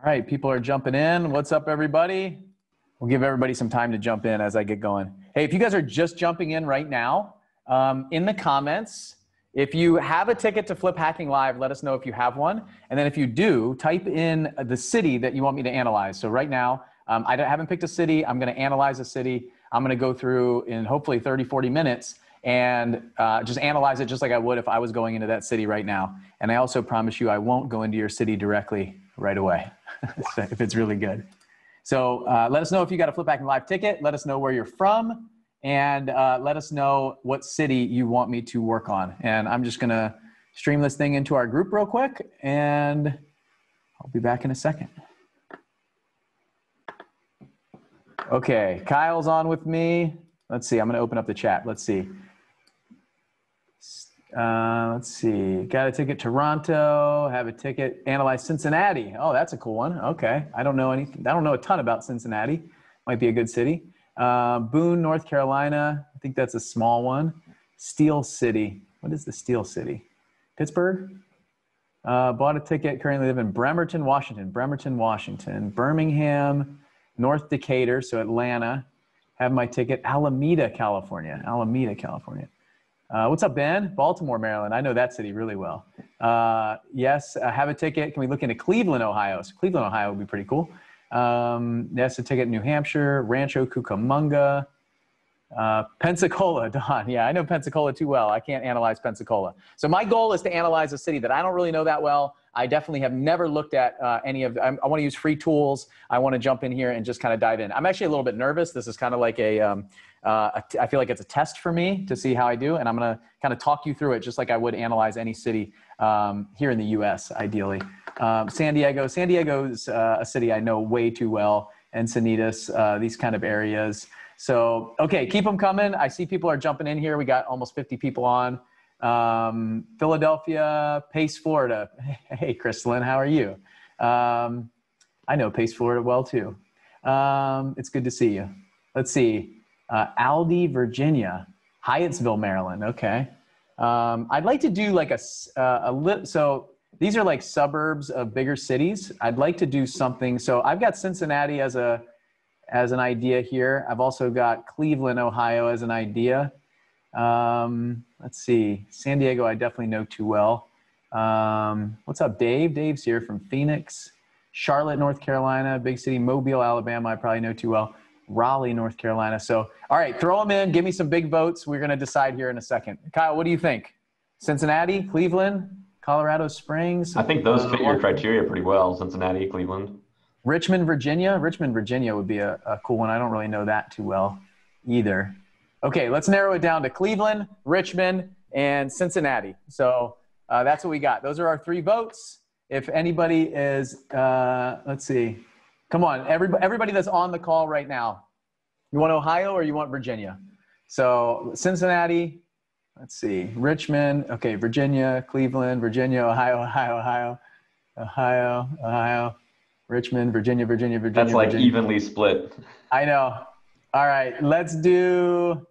All right, people are jumping in. What's up, everybody? We'll give everybody some time to jump in as I get going. Hey, if you guys are just jumping in right now, in the comments, if you have a ticket to Flip Hacking Live, let us know if you have one. And then if you do, type in the city that you want me to analyze. So right now, I haven't picked a city. I'm going to analyze a city. I'm going to go through in hopefully 30, 40 minutes and just analyze it just like I would if I was going into that city right now. And I also promise you I won't go into your city directly right away if it's really good. So let us know if you got a Flip Hacking Live ticket. Let us know where you're from. And let us know what city you want me to work on. And I'm just going to stream this thing into our group real quick. And I'll be back in a second. Okay, Kyle's on with me. Let's see. I'm going to open up the chat. Let's see. Got a ticket Toronto, have a ticket, analyze Cincinnati. Oh, that's a cool one. Okay. I don't know anything. I don't know a ton about Cincinnati. Might be a good city. Boone, North Carolina. I think that's a small one. Steel City. What is the Steel City? Pittsburgh? Bought a ticket, currently live in Bremerton, Washington. Birmingham, North Decatur, so Atlanta. Have my ticket, Alameda, California. What's up, Ben? Baltimore, Maryland. I know that city really well. Yes, I have a ticket. Can we look into Cleveland, Ohio? So Cleveland, Ohio would be pretty cool. Yes, a ticket in New Hampshire, Rancho Cucamonga, Pensacola, Don. Yeah, I know Pensacola too well. I can't analyze Pensacola. So my goal is to analyze a city that I don't really know that well. I definitely have never looked at any of I want to use free tools. I want to jump in here and just kind of dive in. I'm actually a little bit nervous. This is kind of like I feel like it's a test for me to see how I do. And I'm going to kind of talk you through it just like I would analyze any city here in the US, ideally. San Diego's a city I know way too well. Encinitas, these kind of areas. So, okay, keep them coming. I see people are jumping in here. We got almost 50 people on. Philadelphia, Pace, Florida. Hey, Crystalline, how are you? I know Pace, Florida well too. It's good to see you. Let's see. Aldie, Virginia. Hyattsville, Maryland. Okay. I'd like to do like so these are like suburbs of bigger cities. I'd like to do something. So I've got Cincinnati as an idea here. I've also got Cleveland, Ohio as an idea. Let's see. San Diego, I definitely know too well. What's up, Dave? Dave's here from Phoenix. Charlotte, North Carolina, big city. Mobile, Alabama, I probably know too well. Raleigh, North Carolina. So, all right, throw them in. Give me some big votes. We're going to decide here in a second. Kyle, what do you think? Cincinnati, Cleveland, Colorado Springs? I think those fit your criteria pretty well, Cincinnati, Cleveland. Richmond, Virginia. Richmond, Virginia would be a cool one. I don't really know that too well either. Okay, let's narrow it down to Cleveland, Richmond, and Cincinnati. So that's what we got. Those are our 3 votes. If anybody is, let's see. Come on, everybody that's on the call right now. You want Ohio or you want Virginia? So Cincinnati, let's see, Richmond, okay, Virginia, Cleveland, Virginia, Ohio, Richmond, Virginia. That's like Virginia. evenly split. I know. All right, let's do,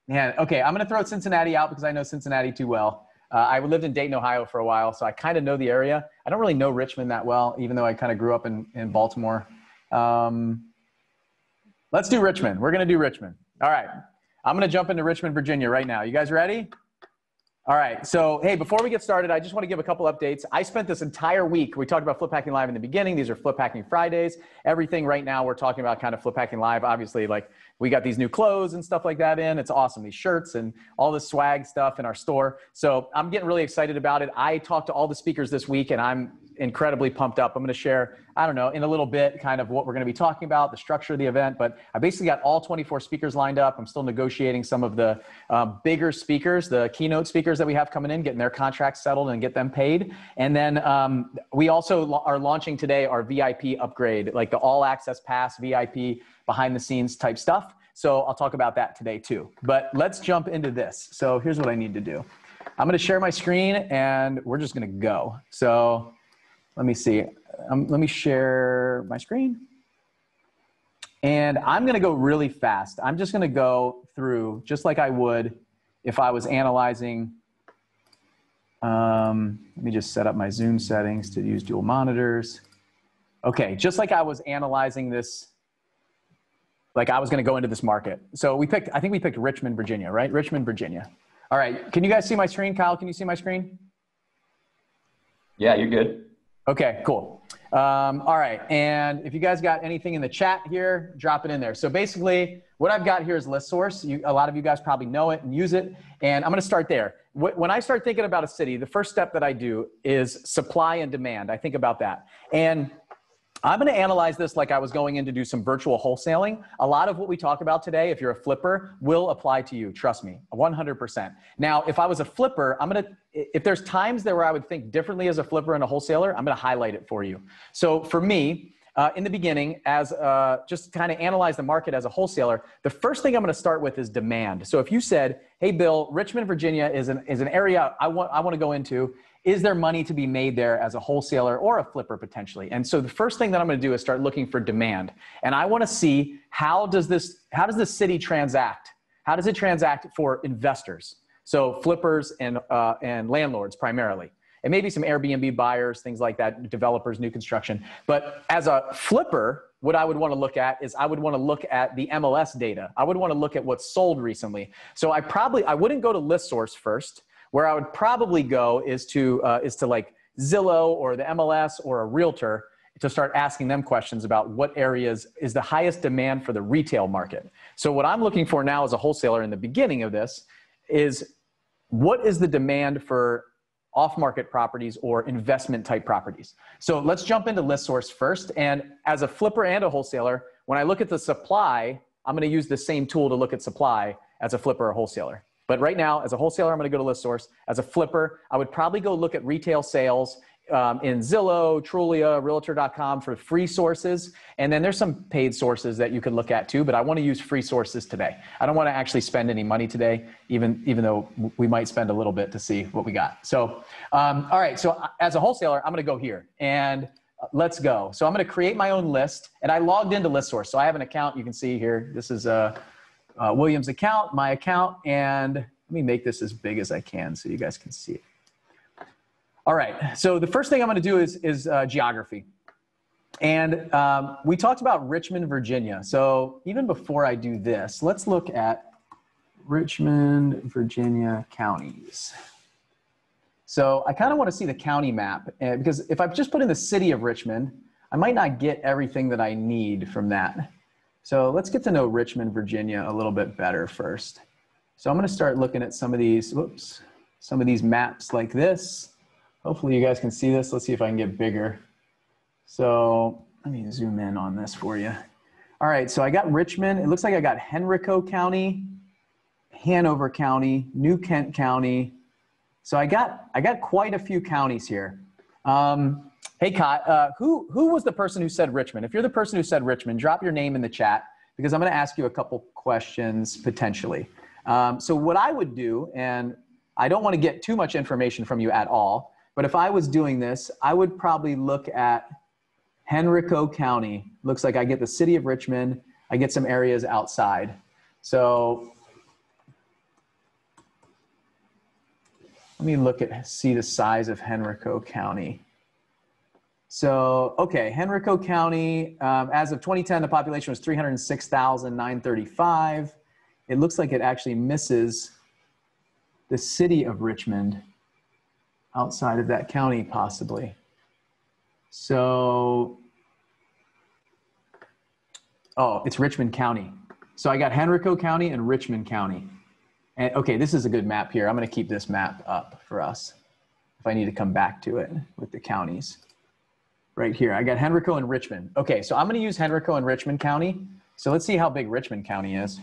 man, okay, I'm going to throw Cincinnati out because I know Cincinnati too well. I lived in Dayton, Ohio for a while, so I kind of know the area. I don't really know Richmond that well, even though I kind of grew up in Baltimore. Let's do Richmond. We're going to do Richmond. All right. I'm going to jump into Richmond, Virginia right now. You guys ready? All right. So, hey, before we get started, I just want to give a couple updates. I spent this entire week, we talked about Flip Hacking Live in the beginning. These are Flip Hacking Fridays. Everything right now we're talking about kind of Flip Hacking Live. Obviously, like we got these new clothes and stuff like that in. It's awesome. These shirts and all this swag stuff in our store. So I'm getting really excited about it. I talked to all the speakers this week and I'm incredibly pumped up. I'm going to share, I don't know, in a little bit kind of what we're going to be talking about, the structure of the event, but I basically got all 24 speakers lined up. I'm still negotiating some of the bigger speakers, the keynote speakers that we have coming in, getting their contracts settled and get them paid. And then we also are launching today our VIP upgrade, like the all access pass, VIP behind the scenes type stuff. So I'll talk about that today too. But let's jump into this. So here's what I need to do. I'm going to share my screen and we're just going to go. So let me see. Let me share my screen. And I'm going to go really fast. I'm just going to go through just like I would if I was analyzing. Let me just set up my Zoom settings to use dual monitors. Okay, just like I was analyzing this, like I was going to go into this market. So I think we picked Richmond, Virginia, right? Richmond, Virginia. All right, can you guys see my screen? Kyle, can you see my screen? Yeah, you're good. Okay, cool. All right, and if you guys got anything in the chat here, drop it in there. So basically, what I've got here is list source. A lot of you guys probably know it and use it, and I'm going to start there. When I start thinking about a city, the first step that I do is supply and demand. I think about that. And I'm going to analyze this like I was going in to do some virtual wholesaling. A lot of what we talk about today, if you're a flipper, will apply to you. Trust me, 100%. Now, if I was a flipper, if there's times there where I would think differently as a flipper and a wholesaler, I'm going to highlight it for you. So for me, in the beginning, as just kind of analyze the market as a wholesaler, the first thing I'm going to start with is demand. So if you said, hey, Bill, Richmond, Virginia is an area I want to go into. Is there money to be made there as a wholesaler or a flipper potentially? And so the first thing that I'm going to do is start looking for demand. And I want to see how does this city transact? How does it transact for investors? So flippers and landlords primarily. And maybe some Airbnb buyers, things like that, developers, new construction. But as a flipper, what I would want to look at is I would want to look at the MLS data. I would want to look at what's sold recently. So I wouldn't go to list source first. Where I would probably go is to like Zillow or the MLS or a realtor to start asking them questions about what areas is the highest demand for the retail market. So what I'm looking for now as a wholesaler in the beginning of this is what is the demand for off-market properties or investment type properties. So let's jump into list source first. And as a flipper and a wholesaler, when I look at the supply, I'm going to use the same tool to look at supply as a flipper or wholesaler. But right now, as a wholesaler, I'm going to go to list source. As a flipper, I would probably go look at retail sales in Zillow, Trulia, Realtor.com for free sources. And then there's some paid sources that you could look at too, but I want to use free sources today. I don't want to actually spend any money today, even though we might spend a little bit to see what we got. So, all right. So as a wholesaler, I'm going to go here and let's go. So I'm going to create my own list and I logged into list source. So I have an account you can see here. This is William's account, my account, and let me make this as big as I can so you guys can see it. All right, so the first thing I'm gonna do is geography. And we talked about Richmond, Virginia. So even before I do this, let's look at Richmond, Virginia counties. So I kind of want to see the county map because if I just put in the city of Richmond, I might not get everything that I need from that. So let's get to know Richmond, Virginia a little bit better first. So I'm going to start looking at some of these, some of these maps like this. Hopefully you guys can see this. Let's see if I can get bigger. So let me zoom in on this for you. All right, so I got Richmond. It looks like I got Henrico County, Hanover County, New Kent County. So I got quite a few counties here. Hey, Kai, who was the person who said Richmond? If you're the person who said Richmond, drop your name in the chat because I'm going to ask you a couple questions potentially. So what I would do, and I don't want to get too much information from you at all, but if I was doing this, I would probably look at Henrico County. Looks like I get the city of Richmond. I get some areas outside. So let me see the size of Henrico County. So, okay, Henrico County, as of 2010, the population was 306,935. It looks like it actually misses the city of Richmond outside of that county, possibly. So, oh, it's Richmond County. So I got Henrico County and Richmond County. And okay, this is a good map here. I'm gonna keep this map up for us if I need to come back to it with the counties. Right here, I got Henrico and Richmond. Okay, so I'm gonna use Henrico and Richmond County. So let's see how big Richmond County is.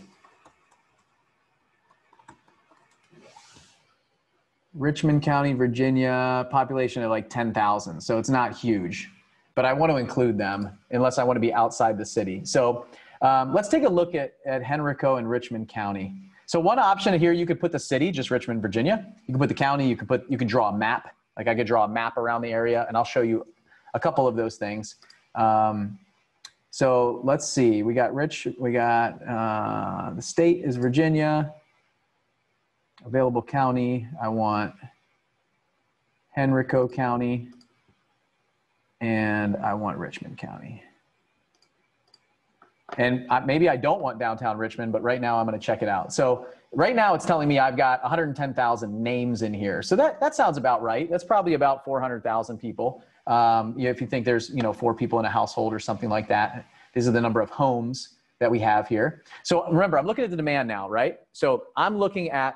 Richmond County, Virginia, population of like 10,000. So it's not huge, but I want to include them unless I want to be outside the city. So let's take a look at Henrico and Richmond County. So one option here, you could put the city, just Richmond, Virginia. You can put the county, you can draw a map. Like I could draw a map around the area and I'll show you a couple of those things. So let's see, we got the state is Virginia. Available county, I want Henrico County. and I want Richmond County. And maybe I don't want downtown Richmond, but right now I'm going to check it out. So right now it's telling me I've got 110,000 names in here. So that sounds about right. That's probably about 400,000 people. If you think there's, 4 people in a household or something like that. These are the number of homes that we have here. So remember, I'm looking at the demand now, right? So I'm looking at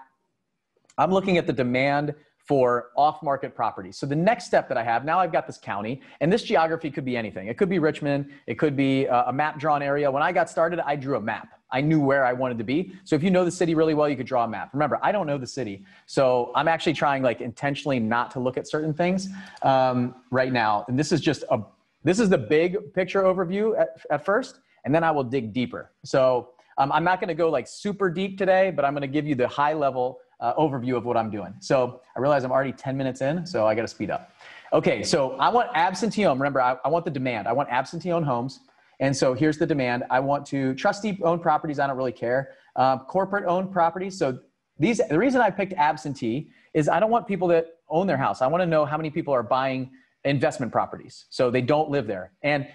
the demand for off-market properties. So the next step that I have, now I've got this county, and this geography could be anything. It could be Richmond. It could be a map-drawn area. When I got started, I drew a map. I knew where I wanted to be. So if you know the city really well, you could draw a map. Remember, I don't know the city. So I'm actually trying intentionally not to look at certain things right now. And this is the big picture overview at first, and then I will dig deeper. So I'm not gonna go super deep today, but I'm gonna give you the high level overview of what I'm doing. So I realize I'm already 10 minutes in, so I got to speed up. Okay, so I want absentee home. Remember, I want the demand. I want absentee owned homes. And so here's the demand. I want to trustee owned properties. I don't really care. Corporate owned properties. So the reason I picked absentee is I don't want people that own their house. I want to know how many people are buying investment properties. So they don't live there. And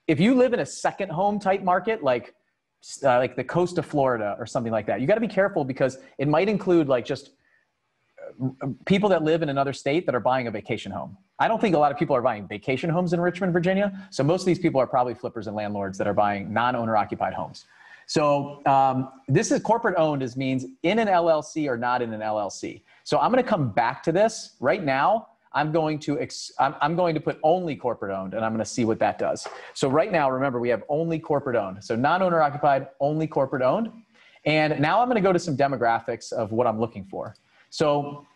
if you live in a second home type market, like the coast of Florida or something like that, you got to be careful because it might include just people that live in another state that are buying a vacation home. I don't think a lot of people are buying vacation homes in Richmond, Virginia. So most of these people are probably flippers and landlords that are buying non-owner occupied homes. So this is corporate owned means in an LLC or not in an LLC. So I'm going to come back to this right now. I'm going to put only corporate owned, and I'm going to see what that does. So right now, remember, we have only corporate owned. So non-owner occupied, only corporate owned. And now I'm going to go to some demographics of what I'm looking for. So,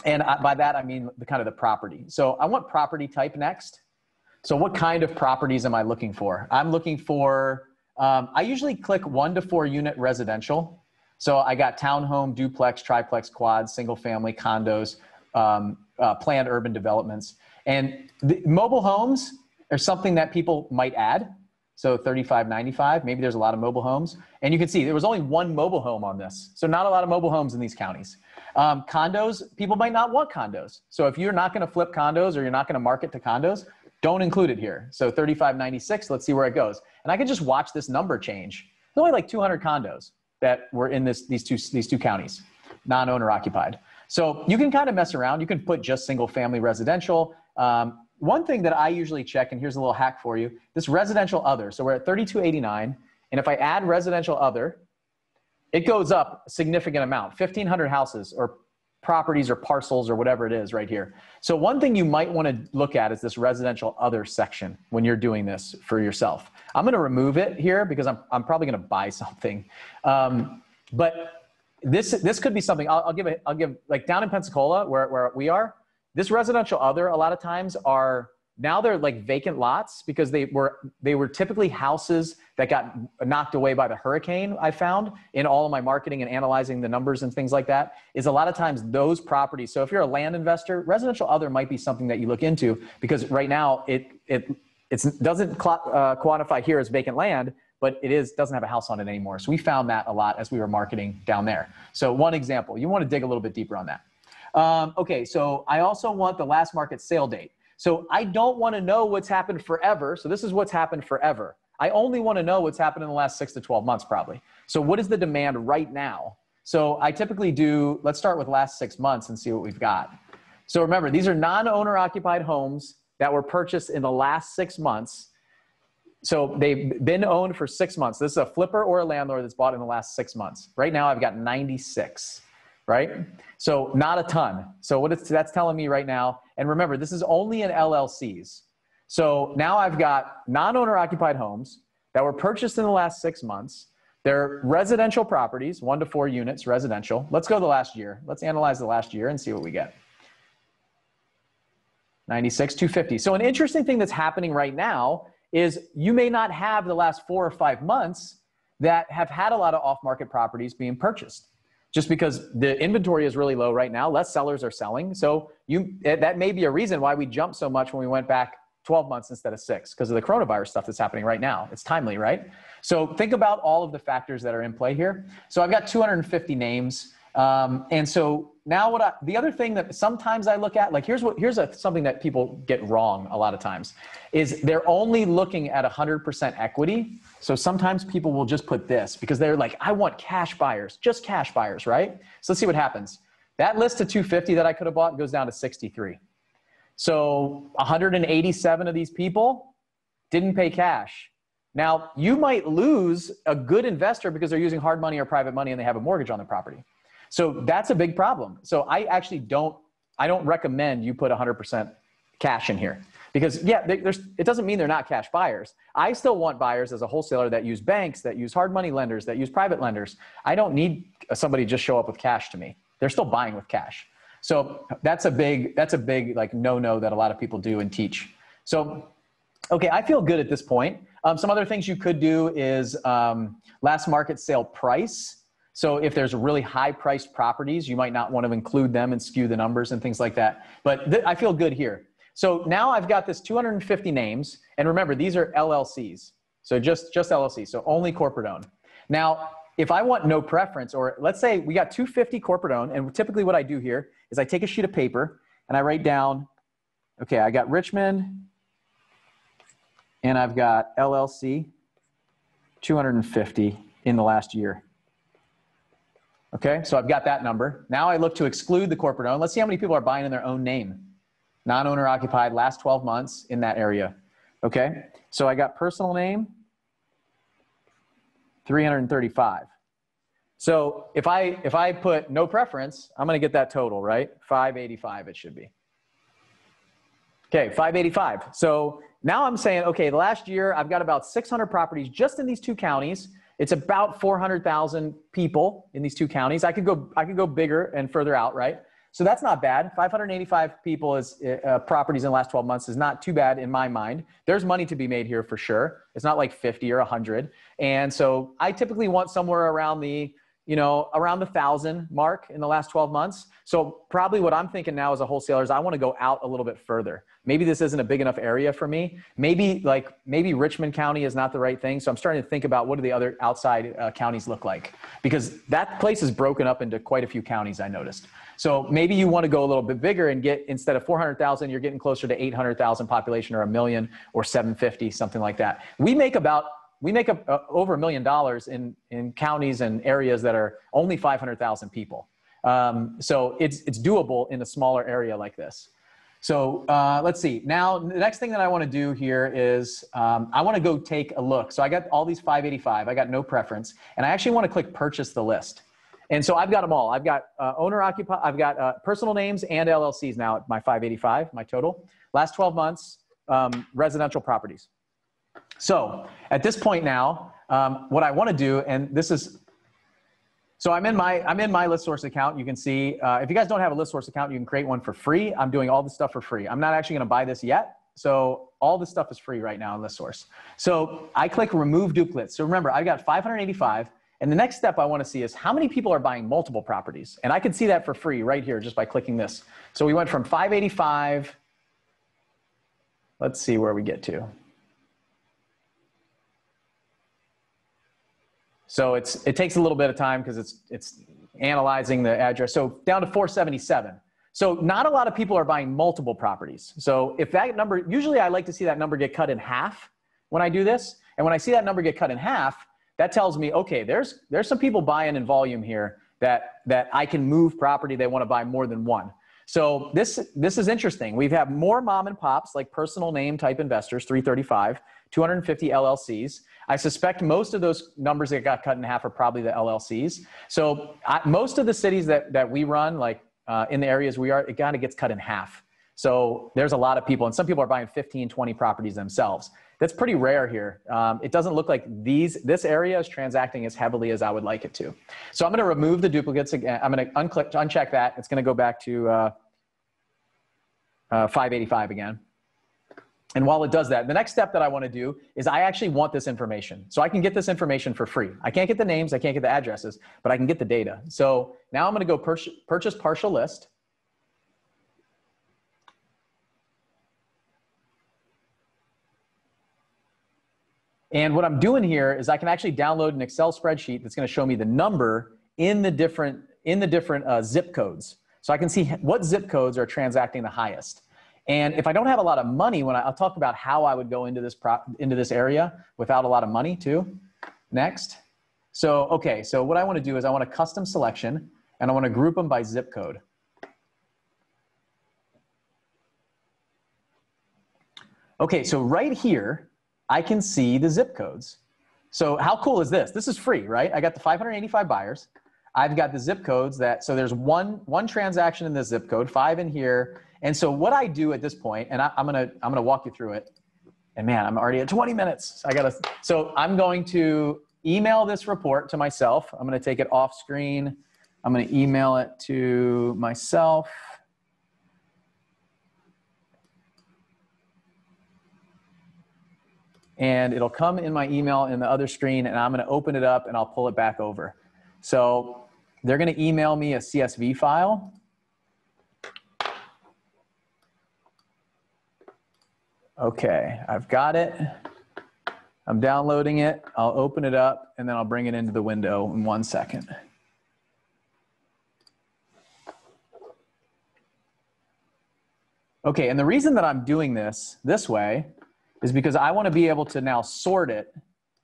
by that, I mean the property. So I want property type next. So what kind of properties am I looking for? I'm looking for, I usually click 1 to 4 unit residential. So I got townhome, duplex, triplex, quads, single family, condos, planned urban developments. And the mobile homes are something that people might add. So 3595, maybe there's a lot of mobile homes. And you can see there was only 1 mobile home on this. So not a lot of mobile homes in these counties. Condos, people might not want condos. So if you're not gonna flip condos or you're not gonna market to condos, don't include it here. So 3596, let's see where it goes. And I can just watch this number change. There's only 200 condos that were in these two counties, non-owner occupied. So you can kind of mess around. You can put just single family residential. One thing that I usually check, and here's a little hack for you, this residential other. So we're at 3289. And if I add residential other, it goes up a significant amount, 1,500 houses or properties or parcels or whatever it is right here. So one thing you might want to look at is this residential other section when you're doing this for yourself. I'm going to remove it here because I'm probably going to buy something. But this could be something I'll give like down in Pensacola where we are, this residential other a lot of times now they're vacant lots because they were typically houses that got knocked away by the hurricane. I found in all of my marketing and analyzing the numbers and things like that is a lot of times those properties. So if you're a land investor, residential other might be something that you look into because right now it doesn't quantify here as vacant land, but doesn't have a house on it anymore. So we found that a lot as we were marketing down there. So one example, you want to dig a little bit deeper on that. Okay, so I also want the last market sale date. So I don't want to know what's happened forever. So this is what's happened forever. I only want to know what's happened in the last 6 to 12 months probably. So what is the demand right now? So I typically let's start with last 6 months and see what we've got. So remember, these are non-owner occupied homes that were purchased in the last 6 months. So they've been owned for 6 months. This is a flipper or a landlord that's bought in the last 6 months. Right now I've got 96, right? So not a ton. So that's telling me right now, and remember, this is only in LLCs. So now I've got non-owner occupied homes that were purchased in the last 6 months. They're residential properties, 1 to 4 units residential. Let's go to the last year. Let's analyze the last year and see what we get. 96, 250. So an interesting thing that's happening right now is you may not have the last 4 or 5 months that have had a lot of off-market properties being purchased. Just because the inventory is really low right now, less sellers are selling. So that may be a reason why we jumped so much when we went back 12 months instead of 6, because of the coronavirus stuff that's happening right now. It's timely, right? So think about all of the factors that are in play here. So I've got 250 names. And so now the other thing that sometimes I look at, like here's something that people get wrong a lot of times, is they're only looking at 100% equity. So sometimes people will just put this because they're like, I want cash buyers, just cash buyers, right? So let's see what happens. That list of 250 that I could have bought goes down to 63. So 187 of these people didn't pay cash. Now, you might lose a good investor because they're using hard money or private money and they have a mortgage on their property. So that's a big problem. So I actually don't recommend you put 100% cash in here because it doesn't mean they're not cash buyers. I still want buyers as a wholesaler that use banks, that use hard money lenders, that use private lenders. I don't need somebody just show up with cash to me. They're still buying with cash. So that's a big like no-no that a lot of people do and teach. So, okay, I feel good at this point. Some other things you could do is last market sale price. So if there's really high priced properties, you might not want to include them and skew the numbers and things like that. But I feel good here. So now I've got this 250 names. And remember, these are LLCs. So just LLCs, so only corporate owned. Now, if I want no preference, or let's say we got 250 corporate owned, and typically what I do here is I take a sheet of paper and I write down, okay, I got Richmond and I've got LLC, 250 in the last year. Okay, so I've got that number. Now I look to exclude the corporate owned. Let's see how many people are buying in their own name. Non-owner occupied, last 12 months in that area. Okay, so I got personal name, 335. So if I put no preference, I'm gonna get that total, right? 585 it should be. Okay, 585. So now I'm saying, okay, the last year I've got about 600 properties just in these two counties. It's about 400,000 people in these two counties. I could go bigger and further out, right? So that's not bad. 585 people is properties in the last 12 months is not too bad in my mind. There's money to be made here for sure. It's not like 50 or 100. And so I typically want somewhere around the, around the 1,000 mark in the last 12 months. So probably what I'm thinking now as a wholesaler is I want to go out a little bit further. Maybe this isn't a big enough area for me. Maybe Richmond County is not the right thing. So I'm starting to think about what do the other outside counties look like, because that place is broken up into quite a few counties, I noticed. So maybe you want to go a little bit bigger and get, instead of 400,000, you're getting closer to 800,000 population or 1 million or 750, something like that. We make over $1 million in counties and areas that are only 500,000 people. So it's doable in a smaller area like this. So let's see. Now, the next thing that I want to do here is I want to go take a look. So I got all these 585. I got no preference. And I actually want to click purchase the list. And so I've got them all. I've got owner occupied. I've got personal names and LLCs now at my 585, my total. Last 12 months, residential properties. So at this point now, what I want to do, and this is, so I'm in my ListSource account. You can see, if you guys don't have a ListSource account, you can create one for free. I'm doing all this stuff for free. I'm not actually going to buy this yet. So all this stuff is free right now in ListSource. So I click remove duplicates. So remember, I've got 585. And the next step I want to see is how many people are buying multiple properties. And I can see that for free right here just by clicking this. So we went from 585. Let's see where we get to. So it takes a little bit of time because it's analyzing the address. So down to 477. So not a lot of people are buying multiple properties. So if that number, usually I like to see that number get cut in half when I do this. And when I see that number get cut in half, that tells me, okay, there's some people buying in volume here that I can move property. They want to buy more than one. So this is interesting. We've had more mom and pops, like personal name type investors, 335, 250 LLCs. I suspect most of those numbers that got cut in half are probably the LLCs. So most of the cities that we run, like in the areas we are, it kind of gets cut in half. So there's a lot of people, and some people are buying 15, 20 properties themselves. That's pretty rare here. It doesn't look like this area is transacting as heavily as I would like it to. So I'm going to remove the duplicates again. I'm going to uncheck that. It's going to go back to 585 again. And while it does that, the next step that I want to do is I actually want this information. So I can get this information for free. I can't get the names, I can't get the addresses, but I can get the data. So now I'm going to go purchase partial list. And what I'm doing here is I can actually download an Excel spreadsheet that's going to show me the number in the different in the different zip codes. So I can see what zip codes are transacting the highest. And if I don't have a lot of money, I'll talk about how I would go into this area without a lot of money too. Next. So, okay, so what I want to do is I want a custom selection, and I want to group them by zip code. Okay, so right here, I can see the zip codes. So how cool is this? This is free, right? I got the 585 buyers. I've got the zip codes so there's one transaction in this zip code, 5 in here. And so what I do at this point, and I'm gonna walk you through it. And man, I'm already at 20 minutes. So I'm going to email this report to myself. I'm gonna take it off screen. I'm gonna email it to myself. And it'll come in my email in the other screen, and I'm gonna open it up and I'll pull it back over. So they're gonna email me a CSV file. Okay, I've got it. I'm downloading it. I'll open it up and then I'll bring it into the window in 1 second. Okay, and the reason that I'm doing this way is because I want to be able to now sort it.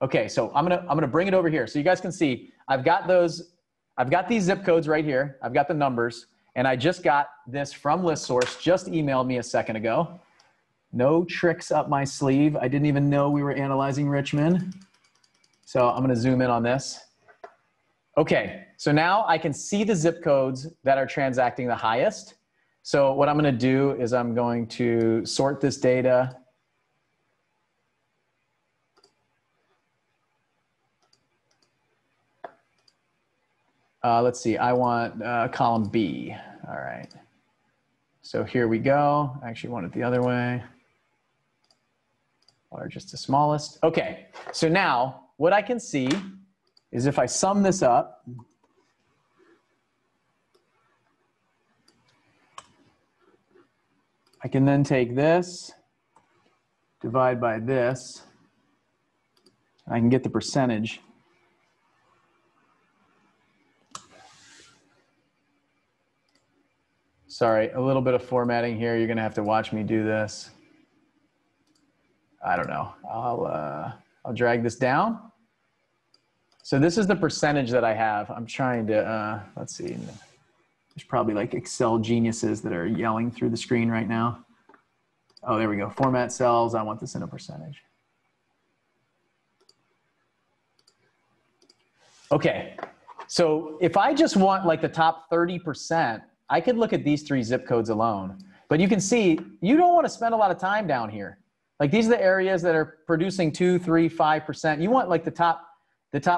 Okay, so I'm gonna bring it over here so you guys can see. I've got these zip codes right here. I've got the numbers, and I just got this from ListSource. Just emailed me a second ago. No tricks up my sleeve. I didn't even know we were analyzing Richmond. So I'm gonna zoom in on this. Okay, so now I can see the zip codes that are transacting the highest. So what I'm gonna do is I'm going to sort this data. Let's see, I want column B. All right. So here we go. I actually want it the other way. Largest to smallest. Okay, so now what I can see is if I sum this up, I can then take this, divide by this, I can get the percentage. Sorry, a little bit of formatting here. You're gonna have to watch me do this. I don't know. I'll drag this down. So this is the percentage that I have. I'm trying to, let's see. There's probably like Excel geniuses that are yelling through the screen right now. Oh, there we go. Format cells. I want this in a percentage. Okay. So if I just want like the top 30%, I could look at these 3 zip codes alone. But you can see, you don't want to spend a lot of time down here. Like these are the areas that are producing 2, 3, 5%. You want like the top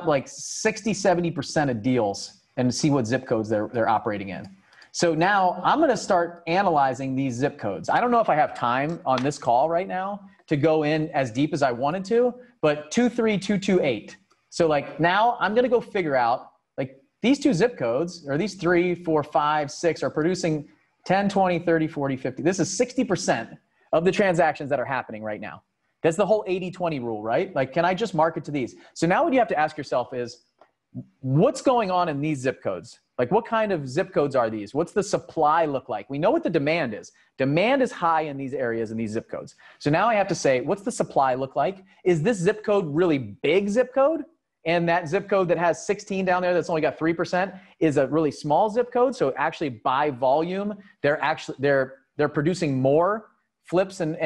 like 60, 70% of deals and see what zip codes they're operating in. So now I'm gonna start analyzing these zip codes. I don't know if I have time on this call right now to go in as deep as I wanted to, but 23228. So like now I'm gonna go figure out like these 2 zip codes, or these 3, 4, 5, 6 are producing 10, 20, 30, 40, 50. This is 60% of the transactions that are happening right now. That's the whole 80-20 rule, right? Like, can I just market to these? So now what you have to ask yourself is, what's going on in these zip codes? Like, what kind of zip codes are these? What's the supply look like? We know what the demand is. Demand is high in these areas, in these zip codes. So now I have to say, what's the supply look like? Is this zip code really big zip code? And that zip code that has 16 down there that's only got 3% is a really small zip code. So actually by volume, they're producing more flips and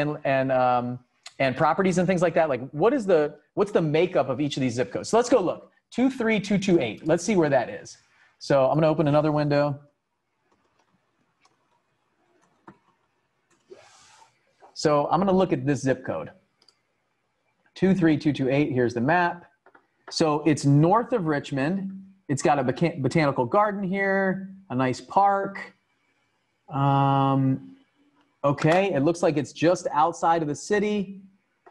properties and things like that. Like what's the makeup of each of these zip codes? So let's go look. 23228. Let's see where that is. So I'm going to open another window. So I'm going to look at this zip code. 23228. Here's the map. So it's north of Richmond. It's got a botanical garden here, a nice park. Okay, it looks like it's just outside of the city.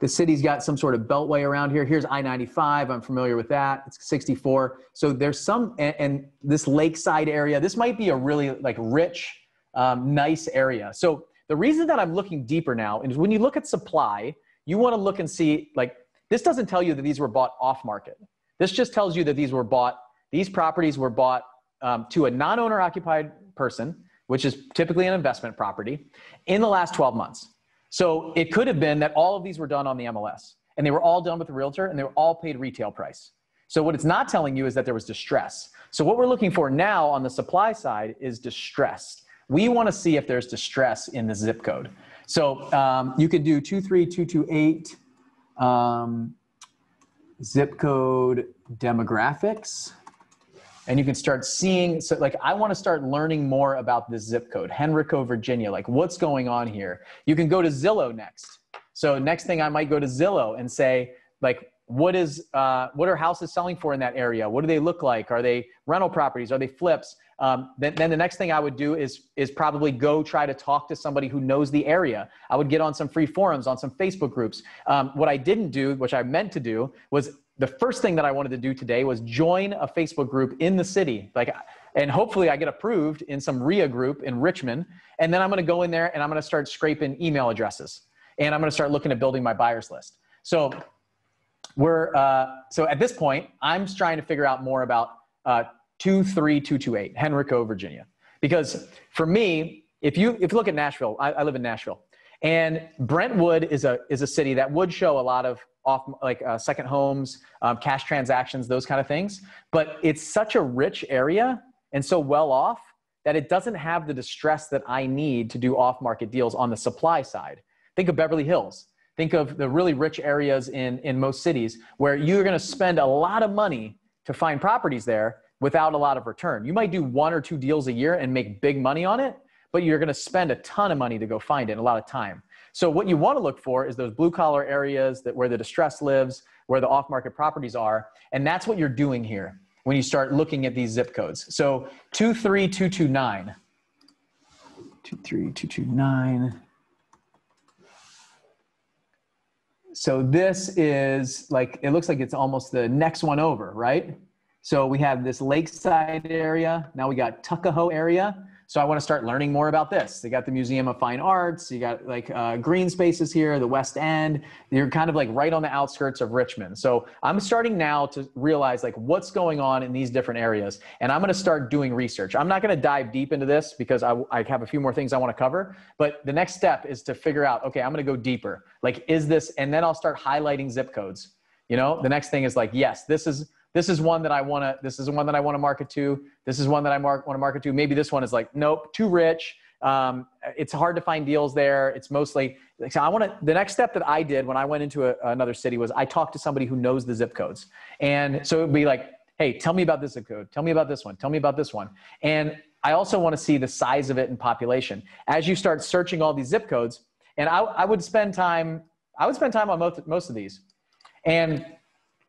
The city's got some sort of beltway around here. Here's I-95, I'm familiar with that. It's 64. So there's some, and this lakeside area, this might be a really like rich, nice area. So the reason that I'm looking deeper now is when you look at supply, you wanna look and see, like, this doesn't tell you that these were bought off market. This just tells you that these properties were bought to a non-owner occupied person, which is typically an investment property, in the last 12 months. So it could have been that all of these were done on the MLS, and they were all done with a realtor, and they were all paid retail price. So what it's not telling you is that there was distress. So what we're looking for now on the supply side is distress. We want to see if there's distress in the zip code. So you could do 23228 zip code demographics. And you can start seeing, so like I want to start learning more about this zip code, Henrico, Virginia, like what's going on here. You can go to Zillow next. So next thing I might go to Zillow and say, like, what are houses selling for in that area? What do they look like? Are they rental properties? Are they flips? Then the next thing I would do is probably go try to talk to somebody who knows the area. I would get on some free forums, on some Facebook groups. What I didn't do, which I meant to do, was the first thing that I wanted to do today was join a Facebook group in the city. And hopefully I get approved in some RIA group in Richmond. And then I'm going to go in there and I'm going to start scraping email addresses. And I'm going to start looking at building my buyers list. So so at this point, I'm trying to figure out more about 23228, Henrico, Virginia. Because for me, if you look at Nashville, I live in Nashville, and Brentwood is a city that would show a lot of second homes, cash transactions, those kind of things. But it's such a rich area and so well off that it doesn't have the distress that I need to do off-market deals on the supply side. Think of Beverly Hills. Think of the really rich areas in most cities where you're going to spend a lot of money to find properties there without a lot of return. You might do 1 or 2 deals a year and make big money on it, but you're going to spend a ton of money to go find it and a lot of time. So what you want to look for is those blue collar areas where the distress lives, where the off-market properties are. And that's what you're doing here when you start looking at these zip codes. So 23229. 23229. So this is it looks like it's almost the next one over, right? So we have this lakeside area. Now we got Tuckahoe area. So I want to start learning more about this. They got the Museum of Fine Arts. You got green spaces here, the West End. You're kind of right on the outskirts of Richmond. So I'm starting now to realize what's going on in these different areas. And I'm going to start doing research. I'm not going to dive deep into this because I have a few more things I want to cover. But the next step is to figure out, okay, I'm going to go deeper. Is this, and then I'll start highlighting zip codes. The next thing is yes, this is one that I want to market to. This is one that I want to market to. Maybe this one is nope, too rich. It's hard to find deals there. It's mostly, so the next step that I did when I went into another city was I talked to somebody who knows the zip codes. And so it would be hey, tell me about this zip code. Tell me about this one. Tell me about this one. And I also want to see the size of it in population. As you start searching all these zip codes, and I would spend time on most of these. And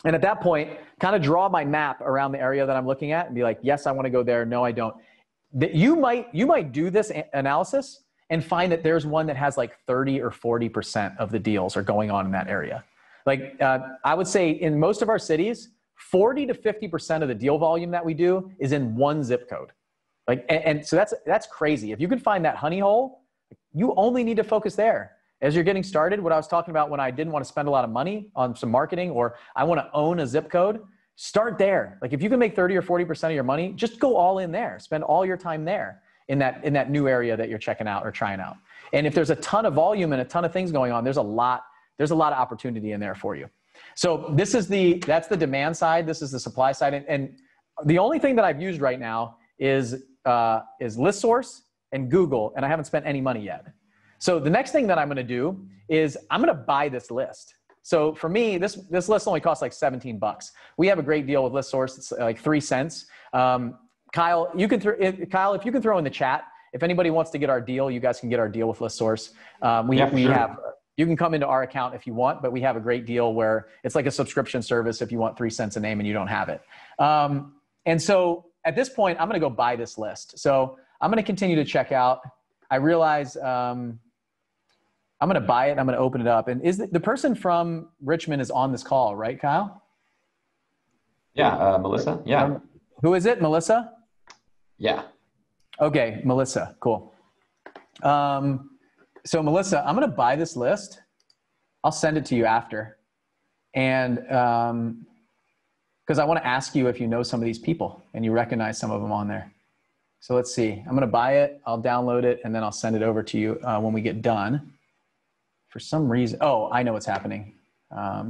at that point, kind of draw my map around the area that I'm looking at and be yes, I want to go there. No, I don't. You might do this analysis and find that there's one that has 30 or 40% of the deals are going on in that area. I would say in most of our cities, 40 to 50% of the deal volume that we do is in one zip code. And so that's crazy. If you can find that honey hole, you only need to focus there. As you're getting started, what I was talking about when I didn't want to spend a lot of money on some marketing, or I want to own a zip code, start there. If you can make 30 or 40% of your money, just go all in there. Spend all your time there in that new area that you're checking out or trying out. And if there's a ton of volume and a ton of things going on, there's a lot of opportunity in there for you. So that's the demand side. This is the supply side. And the only thing that I've used right now is ListSource and Google, and I haven't spent any money yet. So the next thing that I'm going to do is I'm going to buy this list. So for me, this list only costs $17. We have a great deal with ListSource. It's 3 cents. Kyle, if you can throw in the chat, if anybody wants to get our deal, you guys can get our deal with ListSource. You can come into our account if you want, but we have a great deal where it's like a subscription service if you want 3 cents a name and you don't have it. And so at this point, I'm going to go buy this list. So I'm going to continue to check out. I realize I'm going to buy it. I'm going to open it up. And the person from Richmond is on this call, right, Kyle? Yeah, Melissa. Yeah. Who is it? Melissa? Yeah. Okay, Melissa. Cool. So Melissa, I'm going to buy this list. I'll send it to you after. And because I want to ask you if you know some of these people and you recognize some of them on there. So let's see. I'm going to buy it. I'll download it, and then I'll send it over to you when we get done. For some reason, oh, I know what's happening. I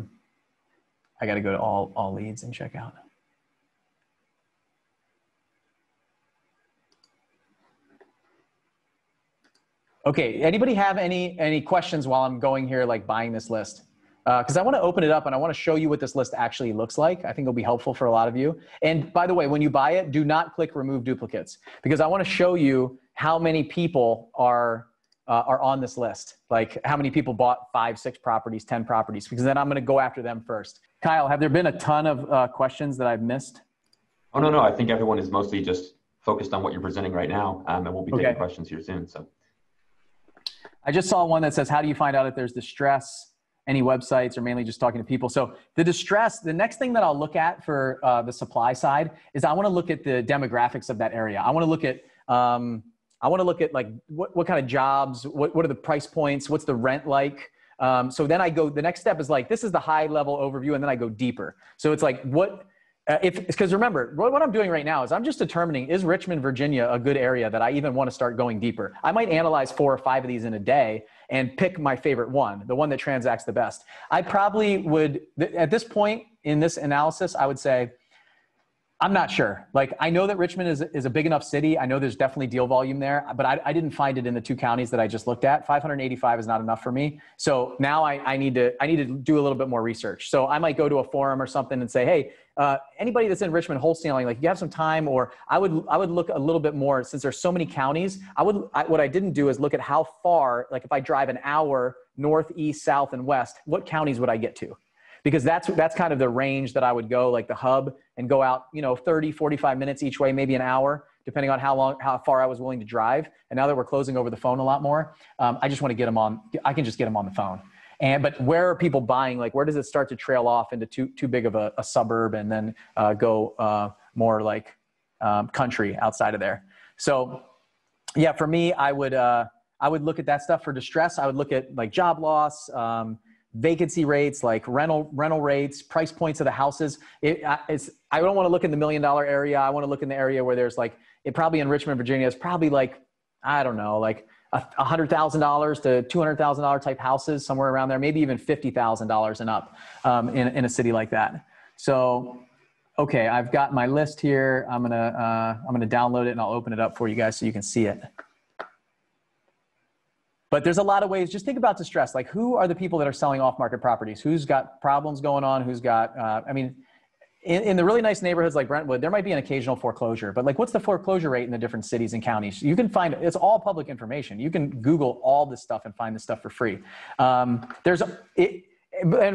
got to go to all leads and check out. Okay, anybody have any questions while I'm going here, like buying this list? Because I want to open it up and I want to show you what this list actually looks like. I think it'll be helpful for a lot of you. And by the way, when you buy it, do not click remove duplicates, because I want to show you how many people are on this list. Like how many people bought 5, 6 properties, 10 properties, because then I'm going to go after them first. Kyle, have there been a ton of questions that I've missed? Oh, no. I think everyone is mostly just focused on what you're presenting right now. And we'll be taking questions here soon. So I just saw one that says, how do you find out if there's distress? Any websites, or mainly just talking to people? So the distress, the next thing that I'll look at for the supply side is I want to look at the demographics of that area. I want to look at like what kind of jobs, what are the price points, what's the rent like? So then the next step is like, this is the high level overview, and then I go deeper. So it's like because remember, what I'm doing right now is I'm just determining, is Richmond, Virginia a good area that I even want to start going deeper? I might analyze 4 or 5 of these in a day and pick my favorite one, the one that transacts the best. I probably would, at this point in this analysis, I would say, I'm not sure. Like, I know that Richmond is a big enough city. I know there's definitely deal volume there, but I didn't find it in the 2 counties that I just looked at. 585 is not enough for me. So now I need to do a little bit more research. So I might go to a forum or something and say, hey, anybody that's in Richmond wholesaling, like, you have some time? Or I would look a little bit more, since there's so many counties. What I didn't do is look at how far, like if I drive an hour north, east, south, and west, what counties would I get to? Because that's kind of the range that I would go, like the hub, and go out, 30, 45 minutes each way, maybe an hour, depending on how far I was willing to drive. And now that we're closing over the phone a lot more, I just want to get them on. I can just get them on the phone. But where are people buying? Like, where does it start to trail off into too big of a suburb, and then go more like country outside of there? So yeah, for me, I would look at that stuff for distress. I would look at like job loss, vacancy rates, like rental rates, price points of the houses. I don't want to look in the $1 million area. I want to look in the area where there's like, probably in Richmond, Virginia, it's probably like, I don't know, like $100,000 to $200,000 type houses, somewhere around there, maybe even $50,000 and up in a city like that. So, okay, I've got my list here. I'm gonna download it, and I'll open it up for you guys so you can see it. But there's a lot of ways. Just think about distress. Like, who are the people that are selling off-market properties? Who's got problems going on? Who's got, in the really nice neighborhoods like Brentwood, there might be an occasional foreclosure, but like, what's the foreclosure rate in the different cities and counties? You can find, it's all public information. You can Google all this stuff and find this stuff for free. And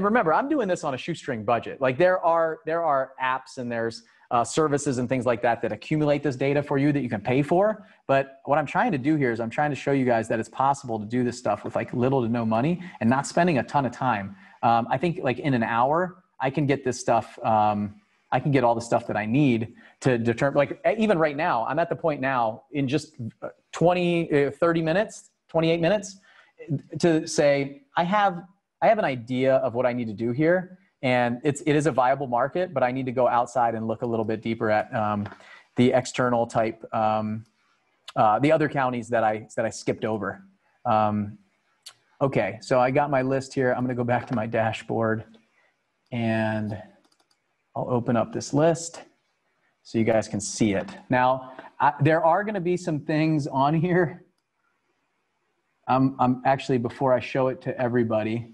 remember, I'm doing this on a shoestring budget. Like, there are apps, and there's services and things like that accumulate this data for you that you can pay for. But what I'm trying to do here is I'm trying to show you guys that it's possible to do this stuff with like little to no money and not spending a ton of time. I think like in an hour, I can get this stuff. I can get all the stuff that I need to determine, like, even right now, I'm at the point now in just 30 minutes, 28 minutes to say, I have an idea of what I need to do here. And it is a viable market, but I need to go outside and look a little bit deeper at the external type, the other counties that I skipped over. Okay, so I got my list here. I'm gonna go back to my dashboard, and I'll open up this list so you guys can see it. Now, there are gonna be some things on here. I'm actually, before I show it to everybody,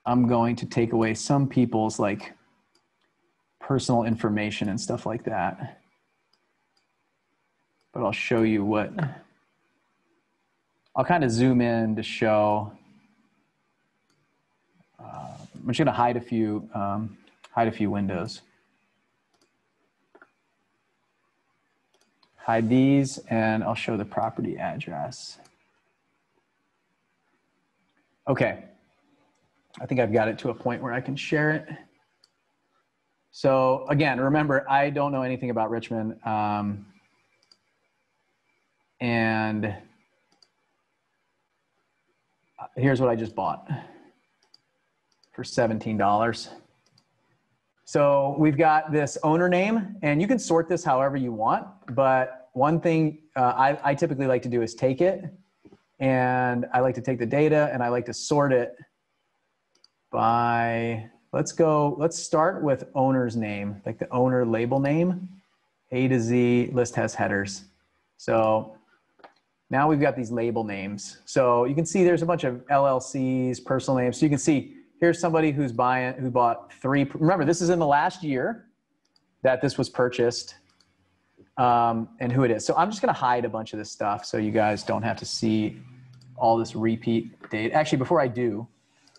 I'm going to take away some people's like personal information and stuff like that. But I'll show you I'll kind of zoom in to show. I'm just gonna hide a few windows. Hide these, and I'll show the property address. Okay. I think I've got it to a point where I can share it. So again, remember, I don't know anything about Richmond. And here's what I just bought for $17. So we've got this owner name, and you can sort this however you want. But one thing I typically like to do is take it, and I like to take the data and I like to sort it by, let's start with owner's name, like the owner label name. A to Z, list has headers. So now we've got these label names. So you can see there's a bunch of LLCs, personal names. So you can see here's somebody who bought 3. Remember, this is in the last year that this was purchased, and who it is. So I'm just gonna hide a bunch of this stuff so you guys don't have to see all this repeat data. Actually, before I do,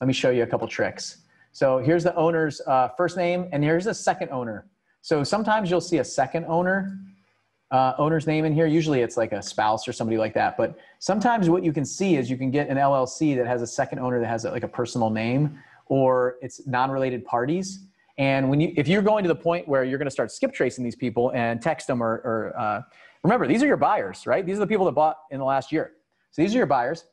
let me show you a couple tricks. So here's the owner's first name, and here's the second owner. So sometimes you'll see a second owner's name in here. Usually it's like a spouse or somebody like that. But sometimes what you can see is you can get an LLC that has a second owner that has like a personal name, or it's non-related parties. And if you're going to the point where you're going to start skip tracing these people and text them remember, these are your buyers, right? These are the people that bought in the last year. So these are your buyers.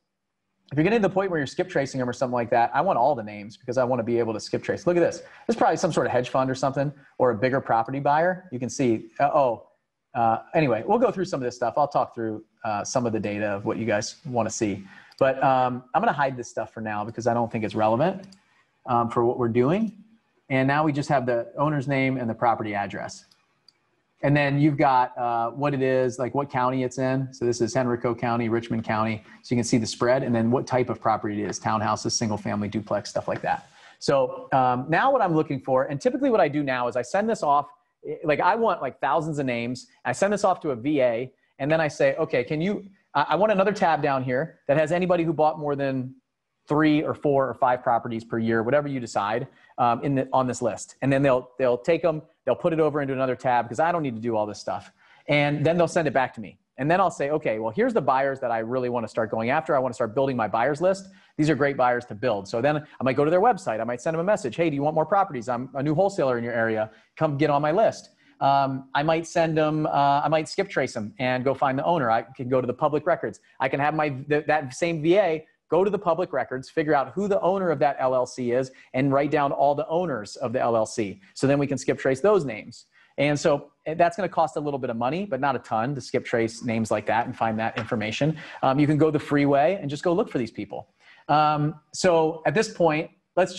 If you're getting to the point where you're skip tracing them or something like that, I want all the names because I want to be able to skip trace. Look at this. This is probably some sort of hedge fund or something, or a bigger property buyer. You can see, anyway, we'll go through some of this stuff. I'll talk through some of the data of what you guys want to see. But I'm going to hide this stuff for now because I don't think it's relevant for what we're doing. And now we just have the owner's name and the property address. And then you've got what it is, like what county it's in. So this is Henrico County, Richmond County. So you can see the spread, and then what type of property it is, townhouses, single family, duplex, stuff like that. So now what I'm looking for, and typically what I do now is I send this off, like I want like thousands of names. I send this off to a VA, and then I say, okay, I want another tab down here that has anybody who bought more than 3 or 4 or 5 properties per year, whatever you decide on this list. And then they'll take them, they'll put it over into another tab because I don't need to do all this stuff. And then they'll send it back to me. And then I'll say, okay, well, here's the buyers that I really want to start going after. I want to start building my buyers list. These are great buyers to build. So then I might go to their website. I might send them a message. Hey, do you want more properties? I'm a new wholesaler in your area. Come get on my list. I might send them, I might skip trace them and go find the owner. I can go to the public records. I can have that same VA go to the public records, figure out who the owner of that LLC is, and write down all the owners of the LLC. So then we can skip trace those names. And so that's going to cost a little bit of money, but not a ton to skip trace names like that and find that information. You can go the free way and just go look for these people. So at this point, let's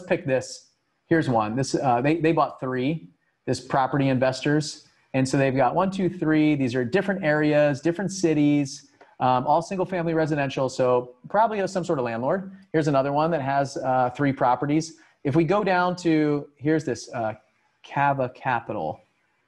pick this. Here's one. They bought 3, this property investors. And so they've got 1, 2, 3. These are different areas, different cities, all single family residential. So probably some sort of landlord. Here's another one that has 3 properties. If we go down to, here's this Cava Capital.